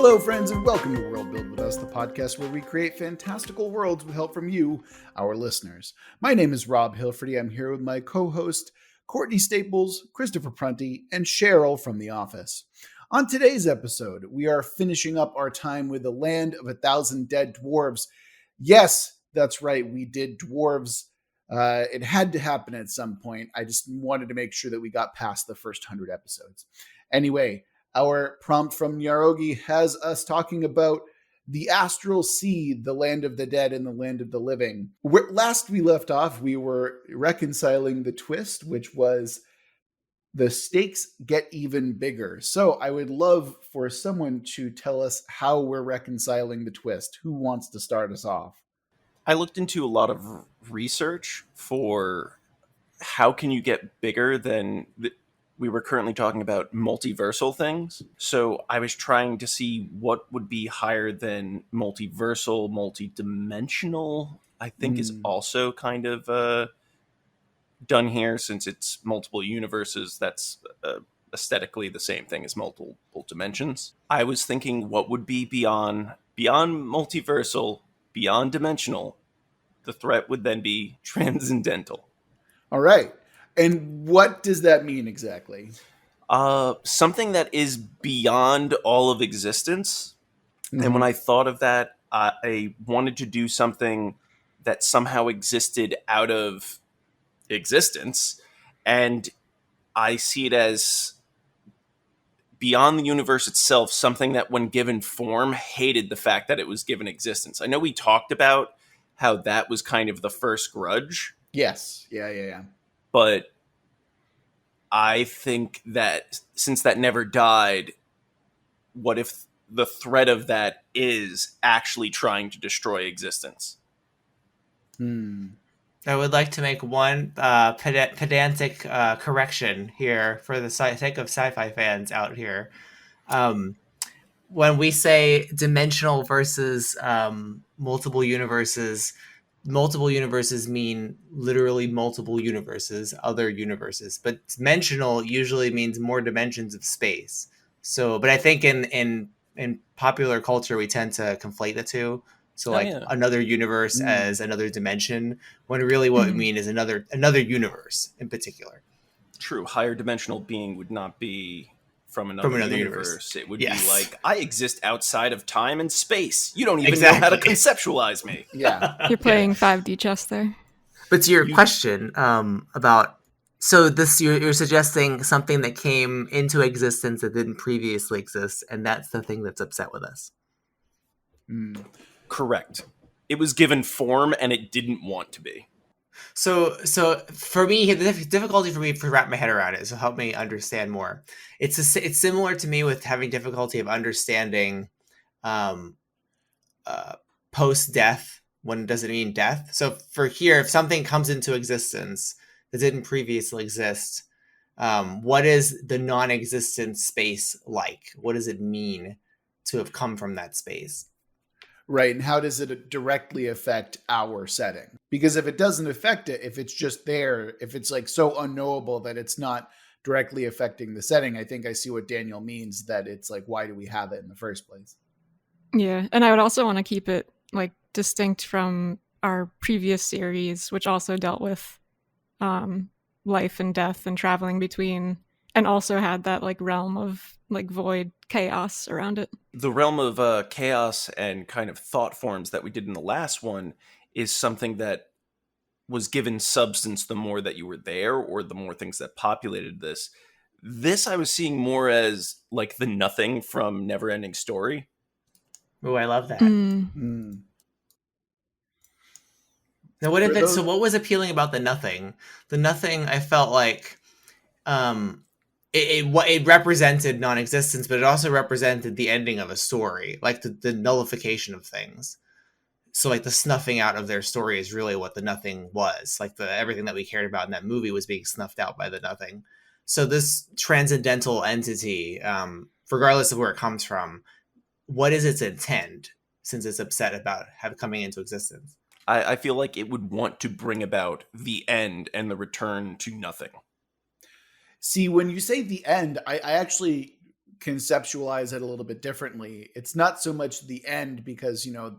Hello, friends, and welcome to Worldbuild with us, the podcast where we create fantastical worlds with help from you, our listeners. My name is Rob Hilferty. I'm here with my co-host, Courtney Staples, Christopher Prunty, and Cheryl from The Office. On today's episode, we are finishing up our time with the Land of 1,000 Dead Dwarves. Yes, that's right, we did Dwarves. It had to happen at some point. I just wanted to make sure that we got past the first 100 episodes. Anyway, our prompt from Nyarogi has us talking about the Astral Sea, the land of the dead and the land of the living. Last we left off, we were reconciling the twist, which was the stakes get even bigger. So I would love for someone to tell us how we're reconciling the twist. Who wants to start us off? I looked into a lot of research for how can you get bigger than we were currently talking about multiversal things. So I was trying to see what would be higher than multiversal, multidimensional, I think is also kind of done here since it's multiple universes. That's aesthetically the same thing as multiple dimensions. I was thinking what would be beyond multiversal, beyond dimensional. The threat would then be transcendental. All right. And what does that mean exactly? Something that is beyond all of existence. Mm-hmm. And when I thought of that, I wanted to do something that somehow existed out of existence. And I see it as beyond the universe itself, something that when given form hated the fact that it was given existence. I know we talked about how that was kind of the first grudge. Yes. Yeah. But I think that since that never died, what if the threat of that is actually trying to destroy existence? I would like to make one pedantic correction here for the sake of sci-fi fans out here. When we say dimensional versus multiple universes mean literally multiple universes, other universes. But dimensional usually means more dimensions of space. So, but I think in popular culture, we tend to conflate the two. So another universe as another dimension, when really what we mean is another universe in particular. True. Higher dimensional being would not be from another universe. It would be like, I exist outside of time and space. You don't even know how to conceptualize me. Yeah. You're playing 5D chess there. But to your question about, so this you're suggesting something that came into existence that didn't previously exist, and that's the thing that's upset with us. Correct. It was given form and it didn't want to be. So for me, the difficulty for me to wrap my head around it, so help me understand more. It's similar to me with having difficulty of understanding post-death. When does it mean death? So for here, if something comes into existence that didn't previously exist, what is the non-existent space like? What does it mean to have come from that space? Right. And how does it directly affect our setting? Because if it doesn't affect it, if it's just there, if it's like so unknowable that it's not directly affecting the setting, I think I see what Daniel means, that it's like, why do we have it in the first place? Yeah. And I would also want to keep it like distinct from our previous series, which also dealt with life and death and traveling between, and also had that like realm of like void chaos around it. The realm of chaos and kind of thought forms that we did in the last one is something that was given substance the more that you were there, or the more things that populated this. This I was seeing more as like the nothing from Neverending Story. Oh, I love that. Now, what if it? So, what was appealing about the nothing? The nothing, I felt like, it represented non-existence, but it also represented the ending of a story, like the nullification of things. So, like the snuffing out of their story is really what the nothing was. Like everything that we cared about in that movie was being snuffed out by the nothing. So, this transcendental entity, regardless of where it comes from, what is its intent? Since it's upset about coming into existence. I feel like it would want to bring about the end and the return to nothing. See, when you say the end, I actually conceptualize it a little bit differently. It's not so much the end, because, you know,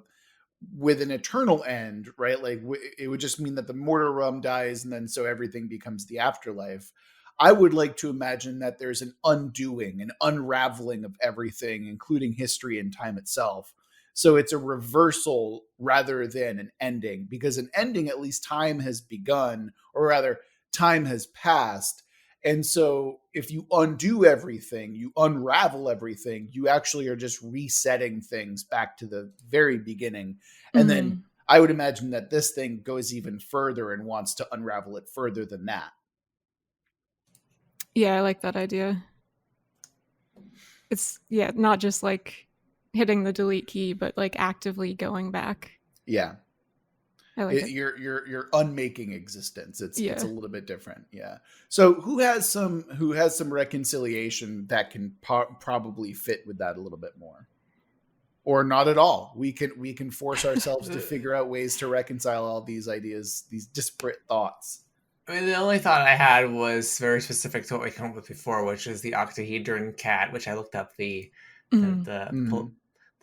with an eternal end, right? Like it would just mean that the mortal realm dies, and then so everything becomes the afterlife. I would like to imagine that there's an undoing, an unraveling of everything, including history and time itself. So it's a reversal rather than an ending, because an ending, at least time has begun, or rather time has passed. And so if you undo everything, you unravel everything, you actually are just resetting things back to the very beginning. And then I would imagine that this thing goes even further and wants to unravel it further than that. Yeah, I like that idea. It's, yeah, not just like hitting the delete key, but like actively going back. Yeah. I like it. You're unmaking existence. It's Yeah. it's a little bit different. Yeah. So who has some reconciliation that can probably fit with that a little bit more, or not at all? We can force ourselves to figure out ways to reconcile all these ideas, these disparate thoughts. I mean, the only thought I had was very specific to what we came up with before, which is the octahedron cat, which I looked up the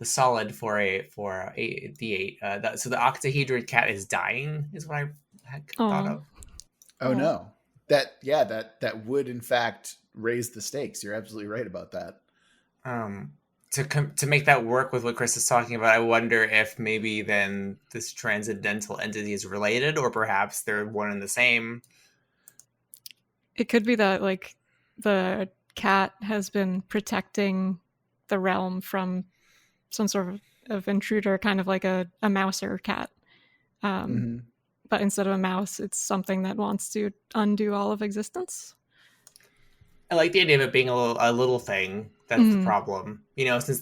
solid for a D8. So the octahedron cat is dying, is what I had thought of. Oh no, that would in fact raise the stakes. You're absolutely right about that. To make that work with what Chris is talking about, I wonder if maybe then this transcendental entity is related, or perhaps they're one and the same. It could be that like the cat has been protecting the realm from some sort of intruder, kind of like a mouser cat. But instead of a mouse, it's something that wants to undo all of existence. I like the idea of it being a little thing. That's the problem. You know, since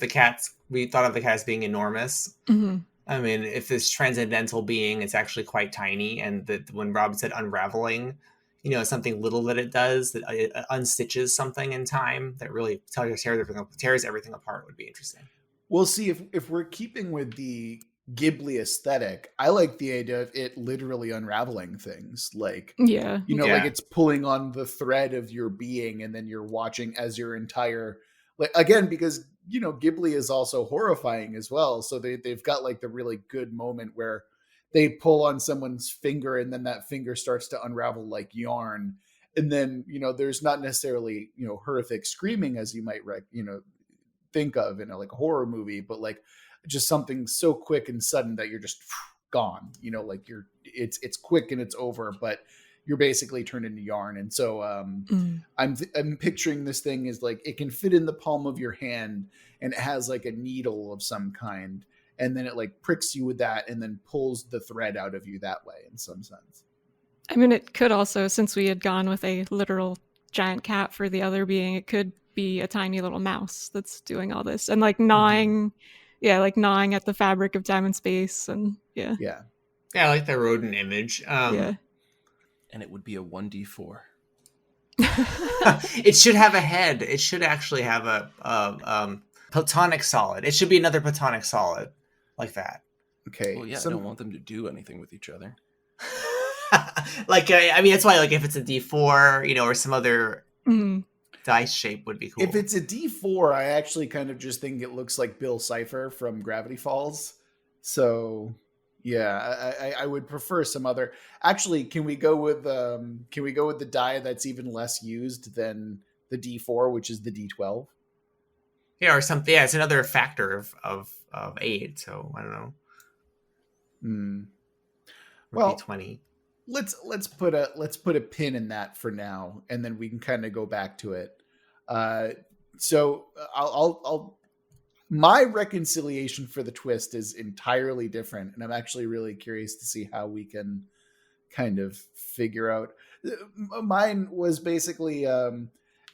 we thought of the cat as being enormous. I mean, if this transcendental being is actually quite tiny, and that when Rob said unraveling, you know, something little that it does, that it unstitches something in time, that really tears everything apart, would be interesting. We'll see if we're keeping with the Ghibli aesthetic. I like the idea of it literally unraveling things, like, yeah, you know, like it's pulling on the thread of your being, and then you're watching as your entire, like, again, because, you know, Ghibli is also horrifying as well. So they've got like the really good moment where they pull on someone's finger, and then that finger starts to unravel like yarn. And then, you know, there's not necessarily, you know, horrific screaming as you might, think of in like a horror movie, but like just something so quick and sudden that you're just gone, you know, like it's quick and it's over, but you're basically turned into yarn. And so I'm picturing this thing as like, it can fit in the palm of your hand, and it has like a needle of some kind, and then it like pricks you with that, and then pulls the thread out of you that way, in some sense. I mean, it could also, since we had gone with a literal giant cat for the other being, it could be a tiny little mouse that's doing all this, and like gnawing like gnawing at the fabric of time and space. And yeah, I like the rodent image. And it would be a 1d4. It should have a head. It should actually have a platonic solid. It should be another platonic solid like that. Okay. Well, yeah, I don't want them to do anything with each other. Like, I mean, that's why, like, if it's a D4, you know, or some other dice shape would be cool. If it's a D4, I actually kind of just think it looks like Bill Cipher from Gravity Falls. So yeah, I would prefer some other. Actually, can we go with the die that's even less used than the D4, which is the D12? Yeah, or something. Yeah, it's another factor of 8. So I don't know. Well, 20. Let's put a pin in that for now, and then we can kind of go back to it. So I'll my reconciliation for the twist is entirely different, and I'm actually really curious to see how we can kind of figure out. Mine was basically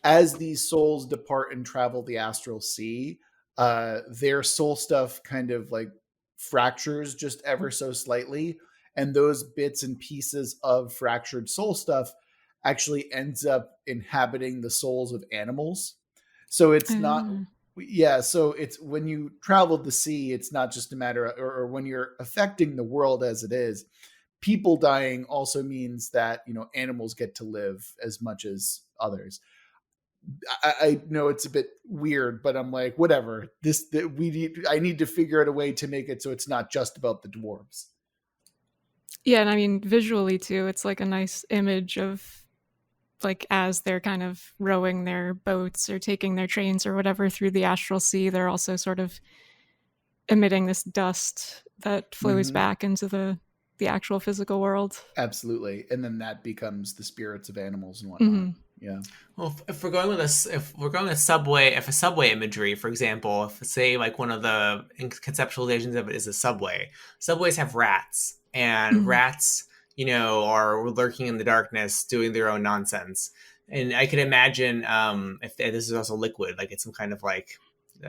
as these souls depart and travel the astral sea, their soul stuff kind of like fractures just ever so slightly. And those bits and pieces of fractured soul stuff actually ends up inhabiting the souls of animals. So it's not, so it's when you travel the sea, it's not just a matter of, or when you're affecting the world as it is, people dying also means that, you know, animals get to live as much as others. I know it's a bit weird, but I'm like, whatever. I need to figure out a way to make it so it's not just about the dwarves. Yeah, and I mean visually too, it's like a nice image of like as they're kind of rowing their boats or taking their trains or whatever through the astral sea, they're also sort of emitting this dust that flows back into the actual physical world. Absolutely, and then that becomes the spirits of animals and whatnot. Yeah. Well, if we're going with a subway imagery, for example, if say like one of the conceptualizations of it is a subway. Subways have rats, and rats, are lurking in the darkness, doing their own nonsense. And I could imagine if this is also liquid, like it's some kind of like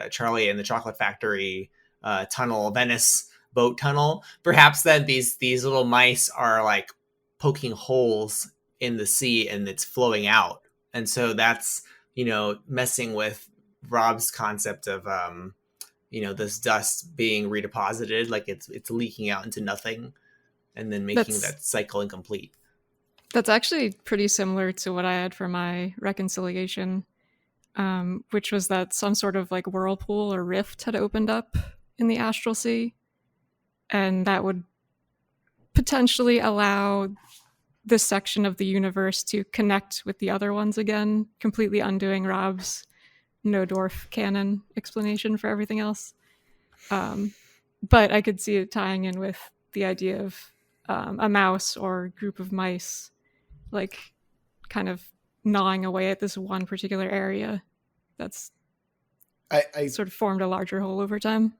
Charlie and the Chocolate Factory tunnel, Venice boat tunnel. Perhaps then these little mice are like poking holes in the sea and it's flowing out. And so that's, messing with Rob's concept of, this dust being redeposited, like it's leaking out into nothing and then making that cycle incomplete. That's actually pretty similar to what I had for my reconciliation, which was that some sort of like whirlpool or rift had opened up in the astral sea. And that would potentially allow this section of the universe to connect with the other ones again, completely undoing Rob's no dwarf canon explanation for everything else. But I could see it tying in with the idea of a mouse or group of mice, like kind of gnawing away at this one particular area that's I sort of formed a larger whole over time.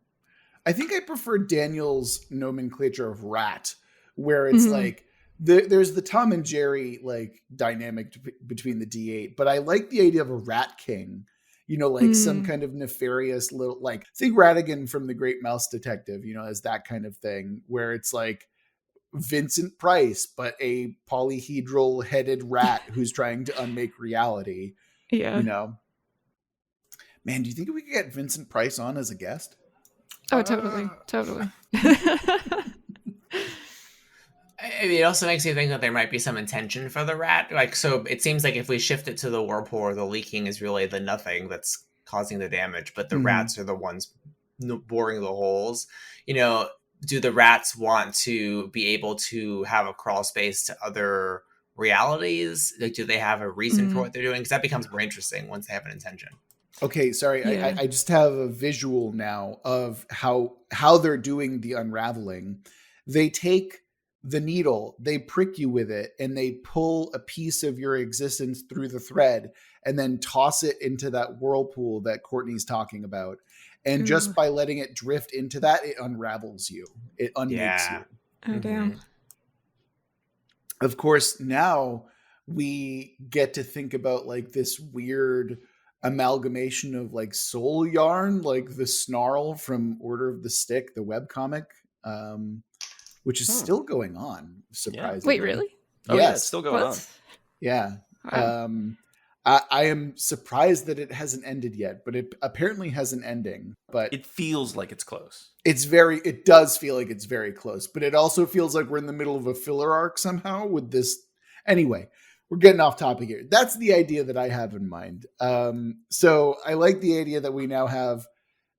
I think I prefer Daniel's nomenclature of rat, where it's like there's the Tom and Jerry like dynamic between the D8, but I like the idea of a rat king, some kind of nefarious little, like think Ratigan from The Great Mouse Detective, as that kind of thing, where it's like Vincent Price, but a polyhedral headed rat who's trying to unmake reality. Yeah. Man, do you think we could get Vincent Price on as a guest? Oh, totally. I mean, it also makes me think that there might be some intention for the rat. Like, so it seems like if we shift it to the whirlpool, the leaking is really the nothing that's causing the damage, but the rats are the ones boring the holes. Do the rats want to be able to have a crawl space to other realities? Like, do they have a reason for what they're doing? Because that becomes more interesting once they have an intention. Okay, sorry. Yeah. I just have a visual now of how they're doing the unraveling. They take the needle, they prick you with it, and they pull a piece of your existence through the thread and then toss it into that whirlpool that Courtney's talking about. And just by letting it drift into that, it unravels you. It unmakes you. Oh, damn. Of course, now we get to think about like this weird amalgamation of like soul yarn, like the snarl from Order of the Stick, the webcomic, which is still going on, surprisingly. Wait, really? Oh, yes. Yeah, it's still going on. Yeah. Wow. I am surprised that it hasn't ended yet, but it apparently has an ending. But It feels like it's close. it does feel like it's very close, but it also feels like we're in the middle of a filler arc somehow with this. Anyway, we're getting off topic here. That's the idea that I have in mind. So I like the idea that we now have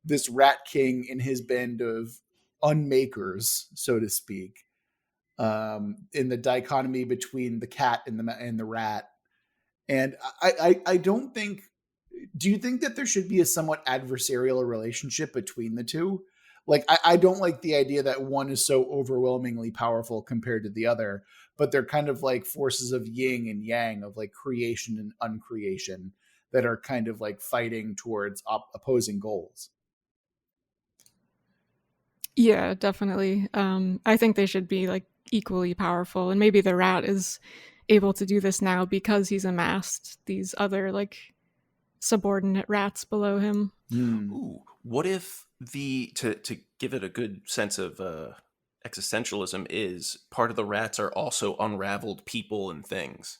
this Rat King in his band of unmakers, so to speak, in the dichotomy between the cat and the rat. And I don't think. Do you think that there should be a somewhat adversarial relationship between the two? Like, I don't like the idea that one is so overwhelmingly powerful compared to the other, but they're kind of like forces of yin and yang, of like creation and uncreation, that are kind of like fighting towards opposing goals. Yeah, definitely. I think they should be like equally powerful, and maybe the rat is able to do this now because he's amassed these other like subordinate rats below him. Ooh, what if to give it a good sense of existentialism is part of the rats are also unraveled people and things.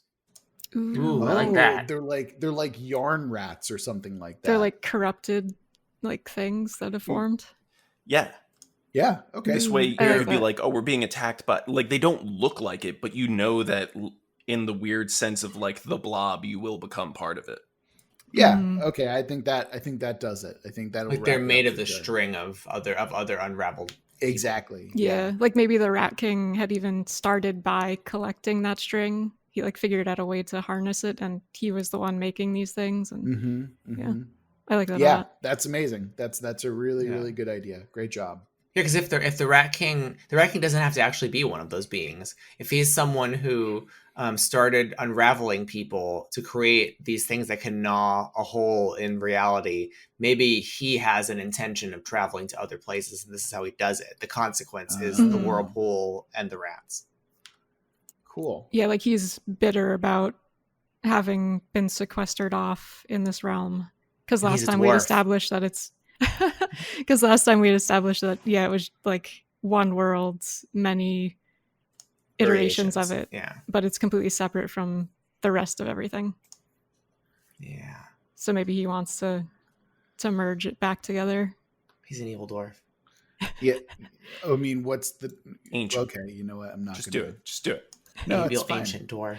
Ooh, I like that. They're like yarn rats or something like that. They're like corrupted like things that have formed. Yeah. Yeah. Okay. This way you I like could be that. like, oh, we're being attacked, but like they don't look like it, but you know that in the weird sense of like the blob, you will become part of it. Yeah. Mhm. Okay. I think that does it. I think that'll Like they're wrap it made up of the for good. string of other unraveled people. Exactly. Yeah, like maybe the Rat King had even started by collecting that string. He like figured out a way to harness it, and he was the one making these things. And Mm-hmm. yeah, Mm-hmm. I like that a Yeah, lot. that's amazing. That's a really Yeah. really good idea. Great job. Yeah, because if the Rat King doesn't have to actually be one of those beings. If he's someone who started unraveling people to create these things that can gnaw a hole in reality, maybe he has an intention of traveling to other places, and this is how he does it. The consequence is the Mhm. whirlpool and the rats. Cool. Yeah, like he's bitter about having been sequestered off in this realm. Because And last he's a time we dwarf. established that it's. Because last time we had established that, yeah, it was like one world, many iterations of it, Yeah. but it's completely separate from the rest of everything. Yeah. So maybe he wants to merge it back together. He's an evil dwarf. Yeah. I mean, what's the Ancient. Okay, you know what? I'm not Just gonna do it. Just do it. No, Evil it's fine. ancient dwarf.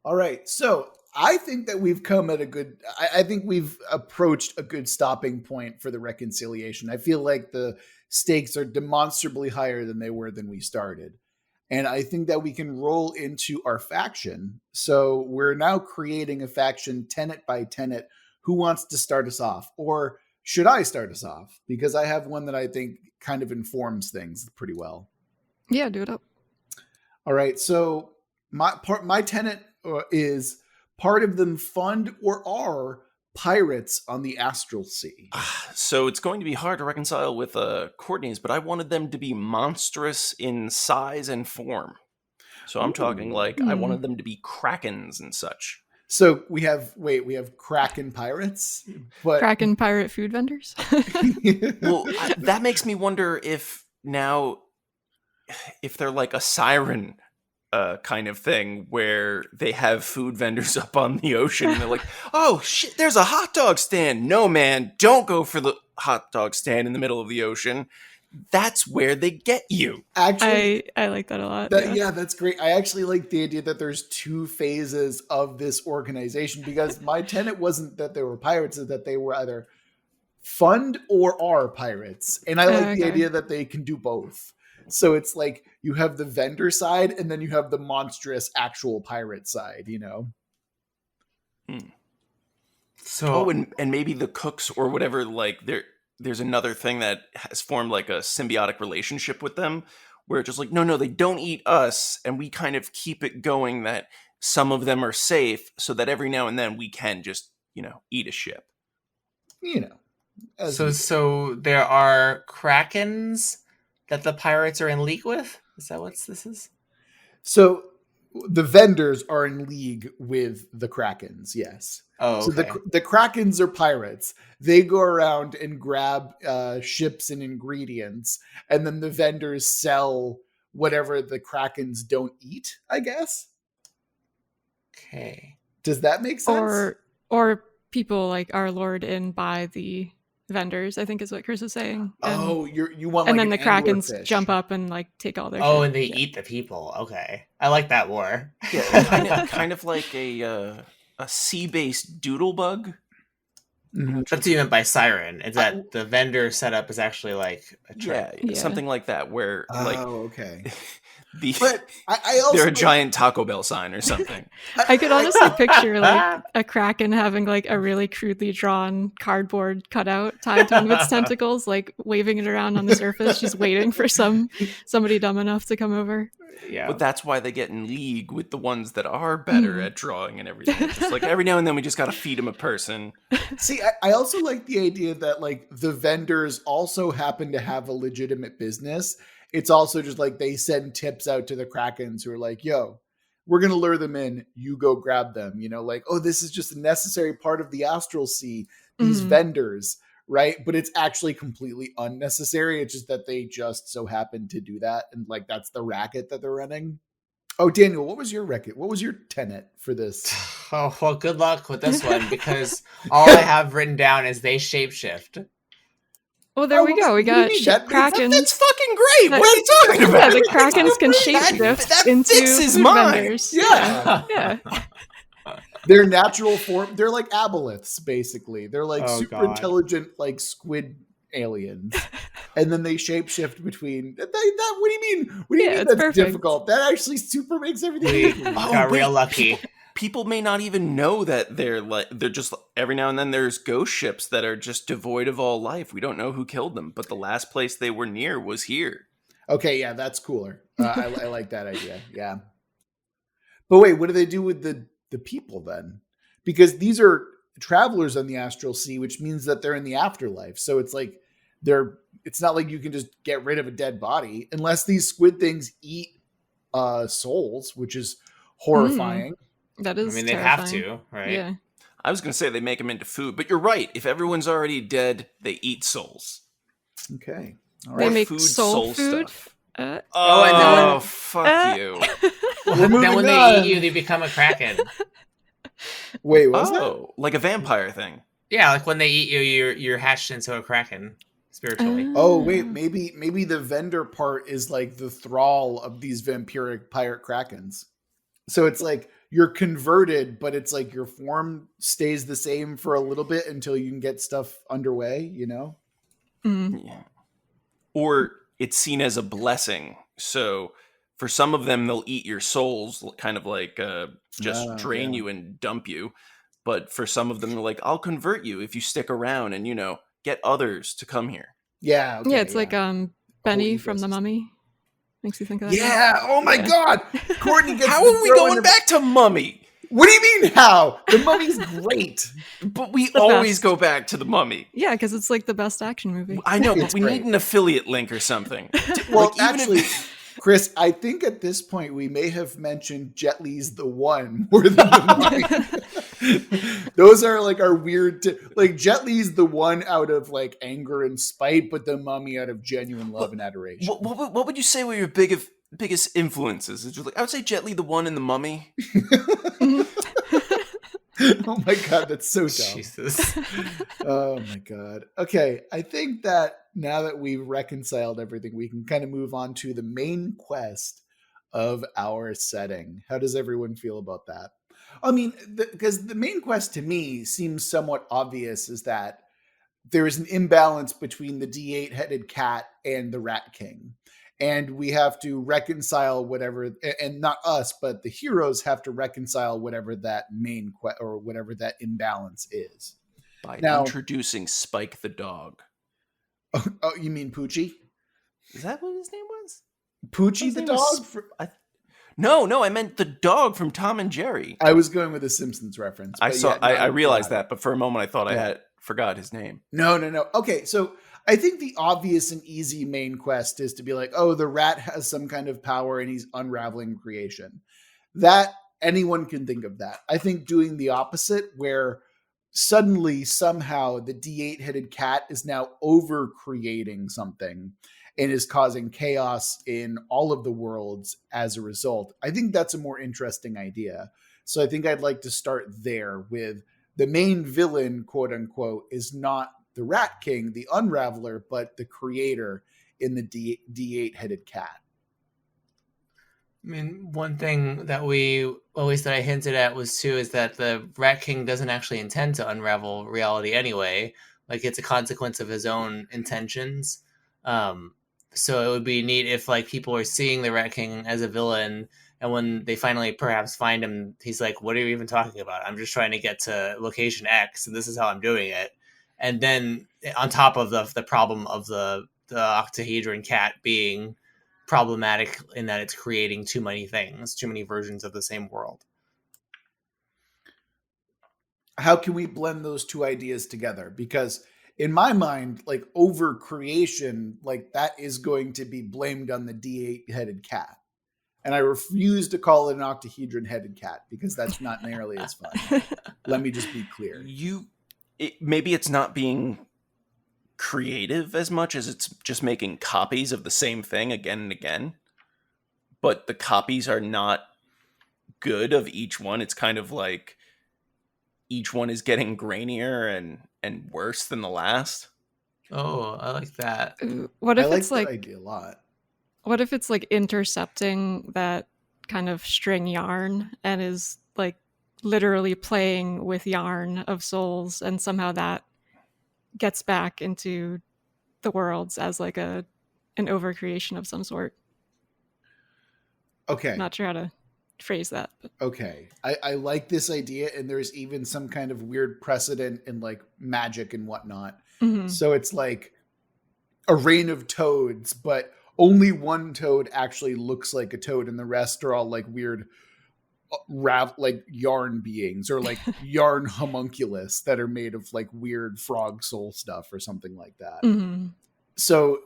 All right. So I think that we've come at a good I think we've approached a good stopping point for the reconciliation. I feel like the stakes are demonstrably higher than they were when we started. And I think that we can roll into our faction. So we're now creating a faction tenet by tenet. Who wants to start us off? Or should I start us off? Because I have one that I think kind of informs things pretty well. Yeah, do it up. All right. So my tenet is part of them fund or are pirates on the astral sea. So it's going to be hard to reconcile with Courtney's, but I wanted them to be monstrous in size and form. So I'm talking like I wanted them to be krakens and such. So we have Kraken pirates, but Kraken pirate food vendors. Well, that makes me wonder if they're like a siren kind of thing where they have food vendors up on the ocean and they're like, oh shit, there's a hot dog stand. No, man, don't go for the hot dog stand in the middle of the ocean. That's where they get you. actually, I like that a lot. yeah, that's great. I actually like the idea that there's two phases of this organization because my tenet wasn't that they were pirates, it's that they were either fund or are pirates. And I like the Okay. idea that they can do both. So it's like you have the vendor side and then you have the monstrous actual pirate side, you know? So And maybe the cooks or whatever, like there's another thing that has formed like a symbiotic relationship with them where it's just like, no, they don't eat us. And we kind of keep it going that some of them are safe so that every now and then we can just, eat a ship. You know. So there are krakens that the pirates are in league with? Is that what this is? So the vendors are in league with the Krakens, yes. Oh, okay. So the Krakens are pirates. They go around and grab ships and ingredients, and then the vendors sell whatever the Krakens don't eat, I guess. Okay. Does that make sense? Or people like are lured in by the vendors, I think is what Chris is saying. And, you want and like then the an Krakens anglerfish. jump up and like take all their Oh, shit. and they eat the people. Okay. I like that more. Yeah, kind of like a sea-based doodlebug. Mhm. That's what you meant by siren. Is that the vendor setup is actually like a trick. Yeah. Something like that where like okay. the But I also they're a giant Taco Bell sign or something. I could honestly picture like a Kraken having like a really crudely drawn cardboard cutout tied to one of its tentacles, like waving it around on the surface, just waiting for somebody dumb enough to come over. Yeah. But that's why they get in league with the ones that are better at drawing and everything. It's just like every now and then we just got to feed them a person. See, I also like the idea that like the vendors also happen to have a legitimate business. It's also just like they send tips out to the Krakens who are like, yo, we're going to lure them in. You go grab them, like, oh, this is just a necessary part of the astral sea, these vendors, right? But it's actually completely unnecessary. It's just that they just so happen to do that. And like, that's the racket that they're running. Oh, Daniel, what was your racket? What was your tenet for this? Oh, well, good luck with this one because all I have written down is they shapeshift. Well, there we go. We got Krakens. That's fucking great. What are you talking about? Yeah, the Krakens can shapeshift that into fixes food mine. vendors. Yeah. Yeah. Their natural form, they're like aboleths, basically. They're like Oh, super God. intelligent, like squid aliens. And then they shapeshift between that. What do you mean? What do you Yeah, mean it's that's perfect. difficult? That actually super makes everything We easy. got real lucky. People may not even know that they're just every now and then there's ghost ships that are just devoid of all life. We don't know who killed them, but the last place they were near was here. Okay, yeah, that's cooler. I like that idea. Yeah. But wait, what do they do with the people then? Because these are travelers on the astral sea, which means that they're in the afterlife. So it's like it's not like you can just get rid of a dead body unless these squid things eat souls, which is horrifying. That is They'd terrifying. have to, right? Yeah. I was going to say they make them into food, but you're right. If everyone's already dead, they eat souls. Okay. All They right. make food, soul food. stuff. and Oh, then fuck you. We're moving then when on. they eat you, they become a kraken. Wait, what's that? Oh, like a vampire thing. Yeah, like when they eat you, you're hatched into a kraken spiritually. Oh wait, maybe the vendor part is like the thrall of these vampiric pirate krakens. So it's like you're converted, but it's like your form stays the same for a little bit until you can get stuff underway, you know? Yeah. Or it's seen as a blessing. So for some of them, they'll eat your souls, kind of like just drain you and dump you. But for some of them, they're like, I'll convert you if you stick around and, get others to come here. Yeah. Okay, yeah, it's like Benny from The ecosystem. Mummy. Makes you think of that. Yeah. Oh my God. Courtney gets How to are we throw going in back to Mummy? What do you mean how? The Mummy's great. But we the always best. go back to the Mummy. Yeah, because it's like the best action movie. I know, It's but we great. need an affiliate link or something. Well, Like, even actually, Chris, I think at this point we may have mentioned Jet Li's The One more than the Mummy. Those are like our weird, like Jet Li's The One out of like anger and spite, but the Mummy out of genuine love and adoration. What would you say were your biggest influences? Is like, I would say Jet Li, The One, and the Mummy. Oh my God, that's so dumb. Jesus. Oh my God. Okay, I think that now that we've reconciled everything, we can kind of move on to the main quest of our setting. How does everyone feel about that? I mean, because the main quest to me seems somewhat obvious is that there is an imbalance between the D8-headed cat and the Rat King. And we have to reconcile whatever, and not us, but the heroes have to reconcile whatever that main quest or whatever that imbalance is. By Now- introducing Spike the dog. Oh, you mean Poochie? Is that what his name was? Poochie His the name was dog? No, I meant the dog from Tom and Jerry. I was going with a Simpsons reference. I but saw. yeah, no, I realized forgot. that, but for a moment I thought Yeah. I forgot his name. No. Okay, so I think the obvious and easy main quest is to be like, oh, the rat has some kind of power and he's unraveling creation. That anyone can think of that. I think doing the opposite, where suddenly somehow the D8-headed cat is now over creating something and is causing chaos in all of the worlds as a result. I think that's a more interesting idea. So I think I'd like to start there with the main villain, quote unquote, is not the Rat King, the Unraveler, but the creator in the D8-headed cat. I mean, one thing that that I hinted at was too, is that the Rat King doesn't actually intend to unravel reality anyway. Like, it's a consequence of his own intentions. So it would be neat if like people are seeing the Rat King as a villain, and when they finally perhaps find him, he's like, "What are you even talking about? I'm just trying to get to location X, and this is how I'm doing it." And then on top of the problem of the octahedron cat being problematic in that it's creating too many things, too many versions of the same world. How can we blend those two ideas together? Because in my mind, like over creation, like that is going to be blamed on the D8-headed cat. And I refuse to call it an octahedron-headed cat because that's not nearly as fun. Let me just be clear. Maybe it's not being creative as much as it's just making copies of the same thing again and again. But the copies are not good of each one. It's kind of like each one is getting grainier and worse than the last. Oh, I like that. What if I like it's that like idea a lot. what if it's like intercepting that kind of string yarn and is like literally playing with yarn of souls, and somehow that gets back into the worlds as like an overcreation of some sort. Okay. Not sure how to phrase that. But. Okay. I like this idea, and there's even some kind of weird precedent in like magic and whatnot. Mm-hmm. So it's like a rain of toads, but only one toad actually looks like a toad, and the rest are all like weird like yarn beings or like yarn homunculus that are made of like weird frog soul stuff or something like that. Mm-hmm. So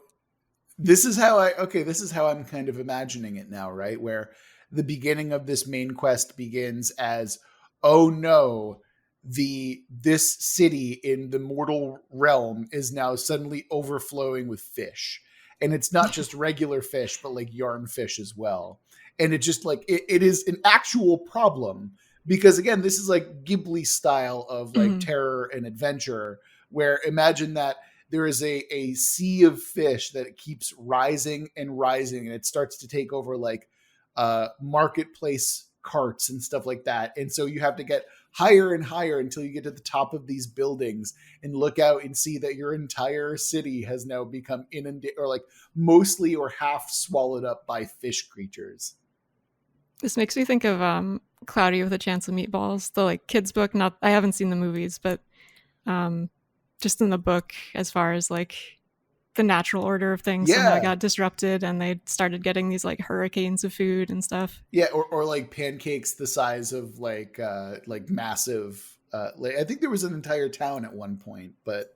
this is how I'm kind of imagining it now, right? Where the beginning of this main quest begins as, oh no, this city in the mortal realm is now suddenly overflowing with fish. And it's not just regular fish, but like yarn fish as well. And it just like, it is an actual problem because again, this is like Ghibli style of like terror and adventure, where imagine that there is a sea of fish that keeps rising and rising, and it starts to take over like marketplace carts and stuff like that. And so you have to get higher and higher until you get to the top of these buildings and look out and see that your entire city has now become inundated or like mostly or half swallowed up by fish creatures. This makes me think of Cloudy with a Chance of Meatballs, the like kids book. Not, I haven't seen the movies, but just in the book, as far as like the natural order of things, somehow got disrupted, and they started getting these like hurricanes of food and stuff. Yeah, or like pancakes the size of like massive. I think there was an entire town at one point, but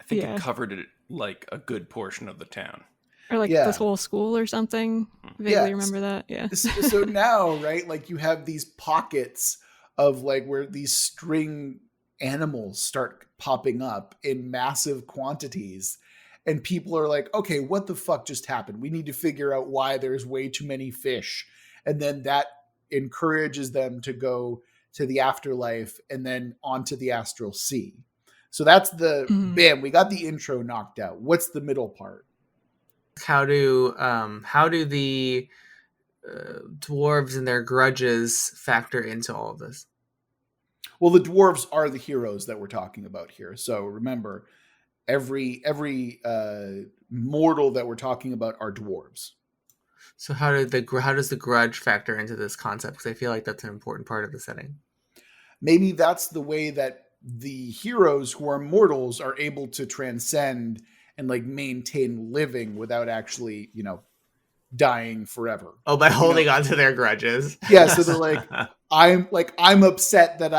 I think it covered it like a good portion of the town. Or like this whole school or something. Vaguely remember that. Yeah. So now, right, like you have these pockets of like where these string animals start popping up in massive quantities. And people are like, okay, what the fuck just happened? We need to figure out why there's way too many fish. And then that encourages them to go to the afterlife and then onto the astral sea. So that's the bam, we got the intro knocked out. What's the middle part? How do the dwarves and their grudges factor into all of this? Well, the dwarves are the heroes that we're talking about here. So remember, every mortal that we're talking about are dwarves. So how does the grudge factor into this concept? Because I feel like that's an important part of the setting. Maybe that's the way that the heroes who are mortals are able to transcend and like maintain living without actually, dying forever. Oh, by holding on to their grudges. Yeah, so they're like, I'm upset that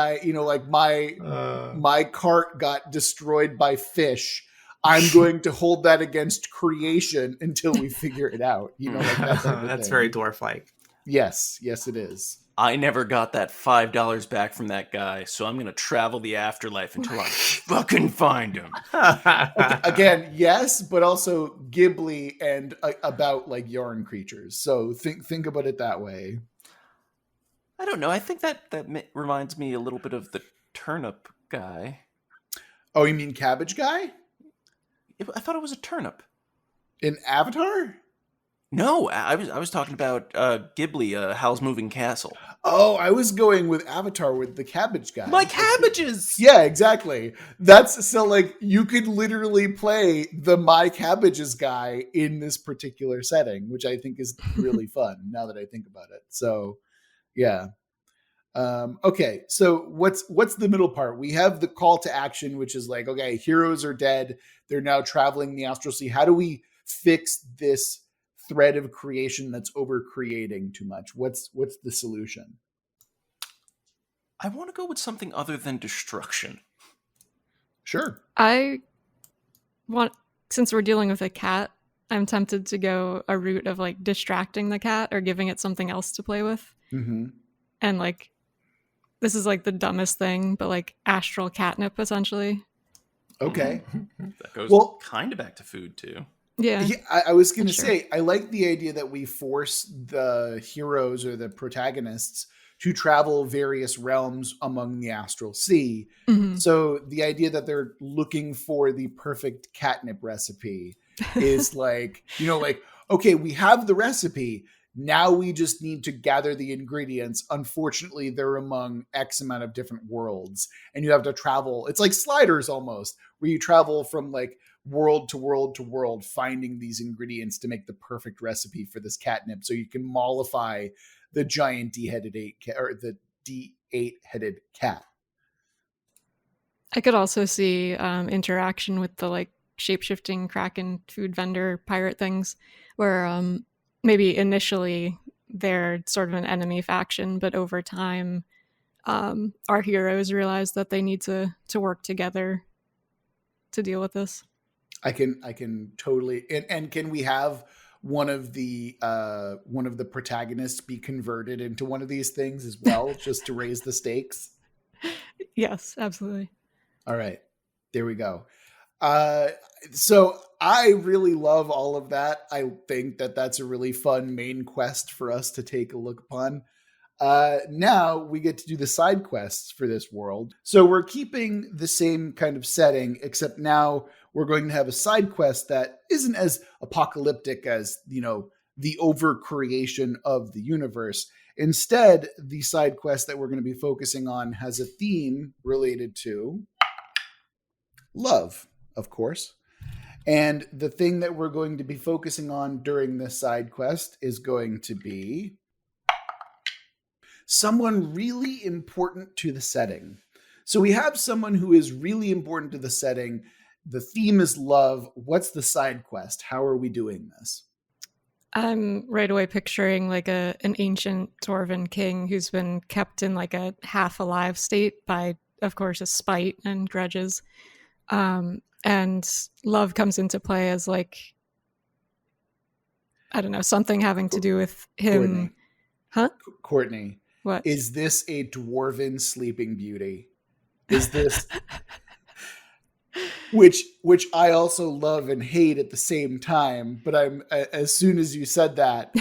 my cart got destroyed by fish. I'm going to hold that against creation until we figure it out. Like that type of That's thing. very dwarf-like. Yes, it is. I never got that $5 back from that guy, so I'm going to travel the afterlife until I fucking find him. Okay, again, yes, but also Ghibli and about like yarn creatures. So think about it that way. I don't know. I think that reminds me a little bit of the turnip guy. Oh, you mean Cabbage Guy? I thought it was a turnip. In Avatar? No, I was talking about Ghibli, Howl's Moving Castle. Oh, I was going with Avatar with the Cabbage Guy. My cabbages! Yeah, exactly. That's so like you could literally play the My Cabbages guy in this particular setting, which I think is really fun now that I think about it. So, yeah. Okay, so what's the middle part? We have the call to action, which is like, okay, heroes are dead. They're now traveling the astral sea. How do we fix this thread of creation that's over creating too much? What's the solution? I want to go with something other than destruction. Sure. Since we're dealing with a cat, I'm tempted to go a route of like distracting the cat or giving it something else to play with. Mm-hmm. And like, this is like the dumbest thing, but like astral catnip essentially. Okay. That goes kind of back to food too. Yeah, I was going to say, I like the idea that we force the heroes or the protagonists to travel various realms among the astral sea. Mm-hmm. So the idea that they're looking for the perfect catnip recipe is like, okay, we have the recipe. Now we just need to gather the ingredients. Unfortunately, they're among X amount of different worlds, and you have to travel. It's like Sliders almost, where you travel from like world to world to world, finding these ingredients to make the perfect recipe for this catnip, so you can mollify the giant the D8-headed cat. I could also see interaction with the like shape-shifting Kraken food vendor pirate things, where maybe initially they're sort of an enemy faction, but over time our heroes realize that they need to work together to deal with this. I can totally, and can we have one of the protagonists be converted into one of these things as well, just to raise the stakes? Yes, absolutely. All right, there we go. So I really love all of that. I think that that's a really fun main quest for us to take a look upon. Now we get to do the side quests for this world. So we're keeping the same kind of setting, except now we're going to have a side quest that isn't as apocalyptic as, the overcreation of the universe. Instead, the side quest that we're going to be focusing on has a theme related to love, of course. And the thing that we're going to be focusing on during this side quest is going to be someone really important to the setting. So we have someone who is really important to the setting. The theme is love. What's the side quest? How are we doing this? I'm right away picturing like an ancient dwarven king who's been kept in like a half alive state by, of course, a spite and grudges. And love comes into play as like, I don't know, something having to do with him. Courtney. Huh? Courtney. What? Is this a dwarven sleeping beauty? Is this which I also love and hate at the same time, but I'm as soon as you said that,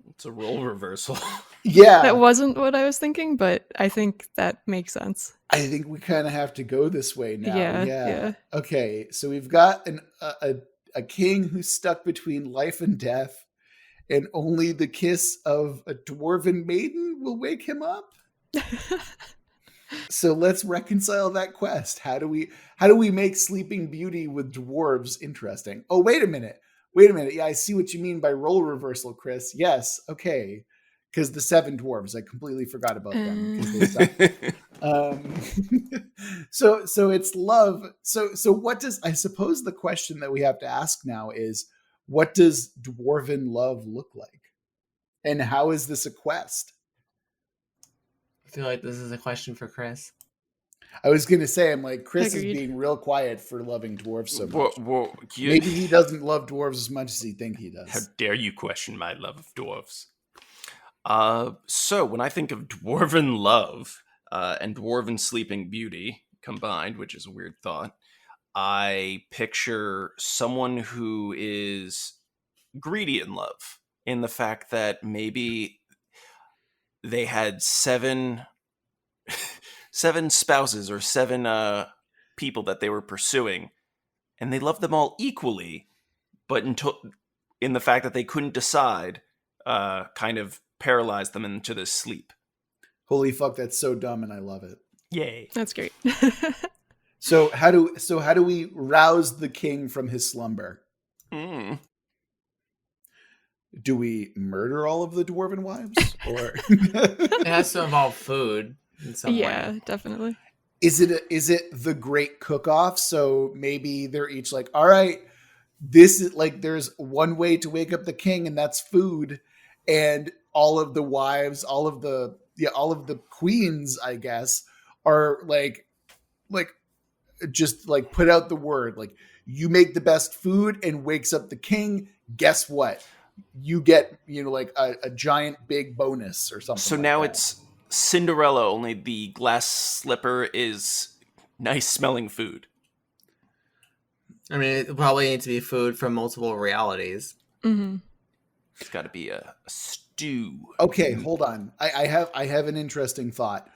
it's a role reversal. Yeah. That wasn't what I was thinking, but I think that makes sense. I think we kind of have to go this way now. Yeah. Okay, so we've got a king who's stuck between life and death, and only the kiss of a dwarven maiden will wake him up. So let's reconcile that quest. How do we make Sleeping Beauty with dwarves interesting? Oh, wait a minute. Yeah, I see what you mean by role reversal, Chris. Yes, okay. Because the 7 dwarves, I completely forgot about them. So it's love. So what does, I suppose the question that we have to ask now is, what does dwarven love look like? And how is this a quest? I feel like this is a question for Chris. I was going to say, I'm like, Chris Agreed. is being real quiet for loving dwarves so much. You, Maybe he doesn't love dwarves as much as he thinks he does. How dare you question my love of dwarves? So when I think of dwarven love and dwarven sleeping beauty combined, which is a weird thought, I picture someone who is greedy in love, in the fact that maybe they had 7 spouses or 7 people that they were pursuing, and they loved them all equally, but in the fact that they couldn't decide, kind of paralyzed them into this sleep. Holy fuck, that's so dumb, and I love it. Yay. That's great. So how do we rouse the king from his slumber? Do we murder all of the dwarven wives? Or It has to involve food in some way. Definitely. Is it the great cook-off? So maybe they're each like, all right, this is like, there's one way to wake up the king, and that's food. And all of the wives, all of the queens, I guess, are like just like put out the word, like, you make the best food and wakes up the king. Guess what? You get, like a giant big bonus or something. So like now that. it's Cinderella, only the glass slipper is nice smelling food. I mean, it probably needs to be food from multiple realities. Mm-hmm. It's got to be a stew. Okay, hold on. I have an interesting thought.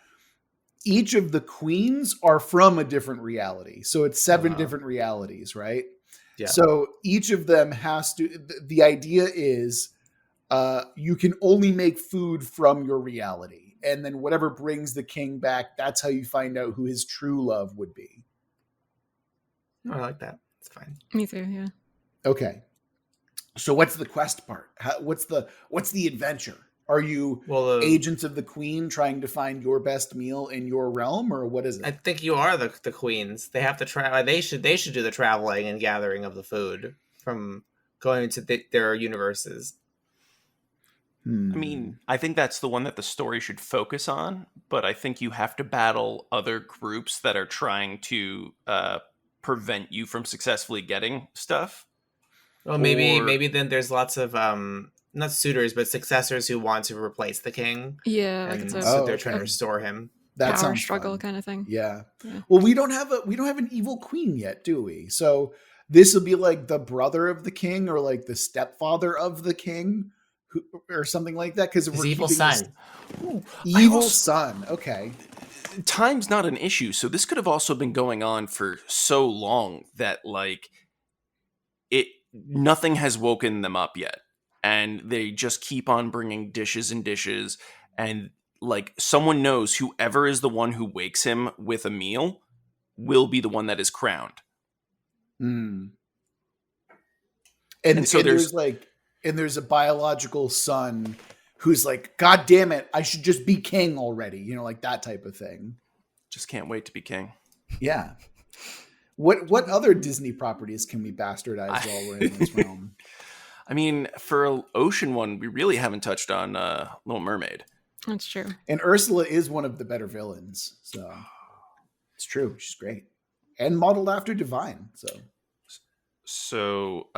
Each of the queens are from a different reality. So it's 7 different realities, right? Yeah. So each of them has to, the idea is you can only make food from your reality. And then whatever brings the king back, that's how you find out who his true love would be. Oh, I like that. It's fine. Me too, yeah. Okay. So what's the quest part? What's the adventure? Are you agents of the queen trying to find your best meal in your realm, or what is it? I think you are the queens. They have to try. They should do the traveling and gathering of the food from going into their universes. I mean, I think that's the one that the story should focus on, but I think you have to battle other groups that are trying to prevent you from successfully getting stuff. Well, maybe then there's lots of not suitors, but successors who want to replace the king. Yeah, like and it's so they're trying to restore him. That power sounds struggle fun. kind of thing. Yeah. Yeah. Well, we don't have an evil queen yet, do we? So this will be like the brother of the king, or like the stepfather of the king, or something like that. Because His evil son. Evil son. Okay. Time's not an issue, so this could have also been going on for so long that like nothing has woken them up yet, and they just keep on bringing dishes and dishes, and like someone knows whoever is the one who wakes him with a meal will be the one that is crowned. And so there's a biological son who's like, God damn it, I should just be king already. You know, like that type of thing. Just can't wait to be king. Yeah. What other Disney properties can we bastardize while we're in this realm? I mean, for an ocean one, we really haven't touched on Little Mermaid. That's true. And Ursula is one of the better villains. So it's true. She's great. And modeled after Divine. So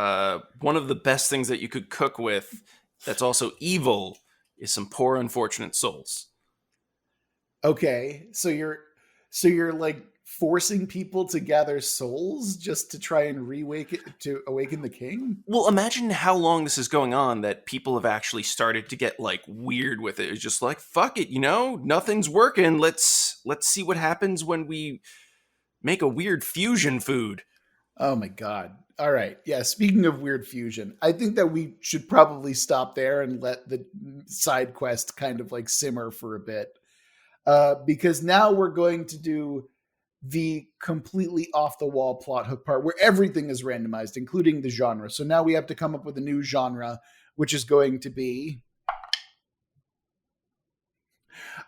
one of the best things that you could cook with that's also evil is some poor unfortunate souls. Okay. So you're like forcing people to gather souls just to try and awaken the king? Well, imagine how long this is going on that people have actually started to get like weird with it. It's just like, fuck it, nothing's working. Let's see what happens when we make a weird fusion food. Oh my God. All right. Yeah. Speaking of weird fusion, I think that we should probably stop there and let the side quest kind of like simmer for a bit. Because now we're going to do the completely off the wall plot hook part where everything is randomized, including the genre. So now we have to come up with a new genre, which is going to be.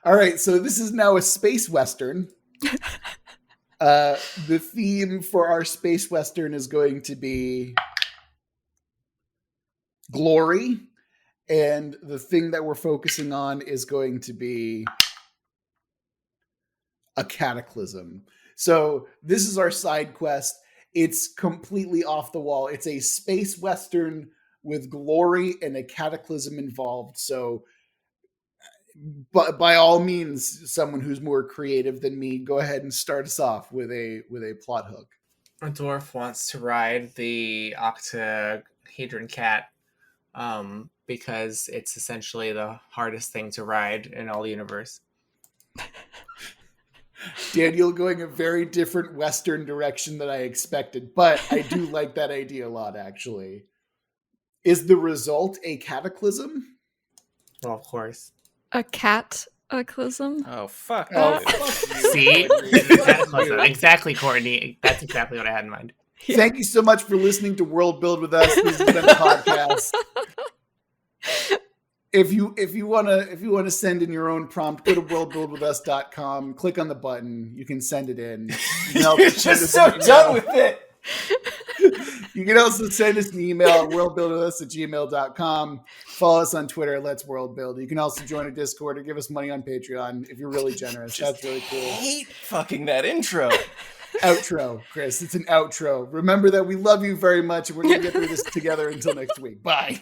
All right. So this is now a space Western. The theme for our space Western is going to be glory. And the thing that we're focusing on is going to be a cataclysm. So this is our side quest. It's completely off the wall. It's a space Western with glory and a cataclysm involved. So but by all means, someone who's more creative than me, go ahead and start us off with a plot hook. A dwarf wants to ride the octahedron cat because it's essentially the hardest thing to ride in all the universe. Daniel going a very different Western direction than I expected, but I do like that idea a lot, actually. Is the result a cataclysm? Well, of course. A cataclysm? Oh, fuck. See? Exactly, Courtney. That's exactly what I had in mind. Yeah. Thank you so much for listening to Worldbuild with us. This has been a podcast. If you wanna send in your own prompt, go to worldbuildwithus.com, click on the button, you can send it in. You're just so done with it. You can also send us an email at worldbuildwithus@gmail.com. Follow us on Twitter, Let's Worldbuild. You can also join a Discord or give us money on Patreon if you're really generous. That's really cool. I hate fucking that intro. Outro, Chris. It's an outro. Remember that we love you very much, and we're going to get through this together until next week. Bye.